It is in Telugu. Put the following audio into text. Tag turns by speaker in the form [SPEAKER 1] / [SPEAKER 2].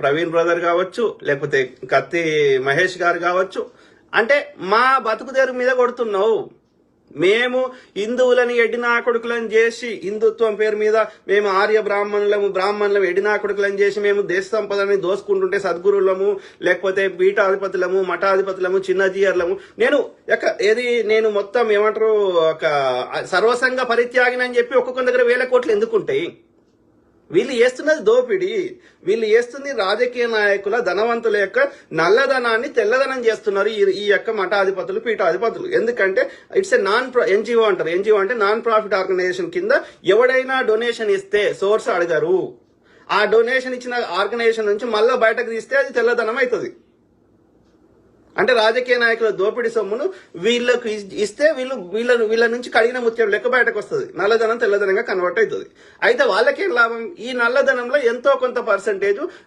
[SPEAKER 1] ప్రవీణ్ బ్రదర్ కావచ్చు, లేకపోతే కత్తి మహేష్ గారు కావచ్చు. అంటే మా బతుకు తెరువు మీద కొడుతున్నావు. మేము హిందువులని ఎడినా కొడుకులను చేసి హిందుత్వం పేరు మీద మేము ఆర్య బ్రాహ్మణులము ఎడినా కొడుకులను చేసి మేము దేశ సంపదని దోసుకుంటుంటే సద్గురులము, లేకపోతే పీఠాధిపతులము, మఠాధిపతులము, చిన్నజీయర్లము. నేను మొత్తం ఏమంటారు ఒక సర్వసంగ పరిత్యాగినని చెప్పి ఒక్కొక్క దగ్గర 1000 కోట్లు ఎందుకుంటాయి? వీళ్ళు చేస్తున్నది దోపిడీ. వీళ్ళు చేస్తుంది రాజకీయ నాయకుల ధనవంతుల యొక్క నల్లధనాన్ని తెల్లధనం చేస్తున్నారు ఈ యొక్క మఠాధిపతులు, పీఠాధిపతులు. ఎందుకంటే ఇట్స్ ఎ ఎన్జిఓ అంటారు. ఎన్జిఓ అంటే నాన్ ప్రాఫిట్ ఆర్గనైజేషన్ కింద ఎవడైనా డొనేషన్ ఇస్తే సోర్స్ అడగరు. ఆ డొనేషన్ ఇచ్చిన ఆర్గనైజేషన్ నుంచి మళ్ళీ బయటకు తీస్తే అది తెల్లధనం అవుతుంది. అంటే రాజకీయ నాయకుల దోపిడీ సొమ్మును వీళ్ళకు ఇస్తే వీళ్ళ నుంచి కడిగిన ముత్యం లెక్క బయటకు వస్తుంది. నల్లధనం తెల్లధనంగా కన్వర్ట్ అవుతుంది. అయితే వాళ్ళకేం లాభం? ఈ నల్లధనంలో ఎంతో కొంత పర్సంటేజ్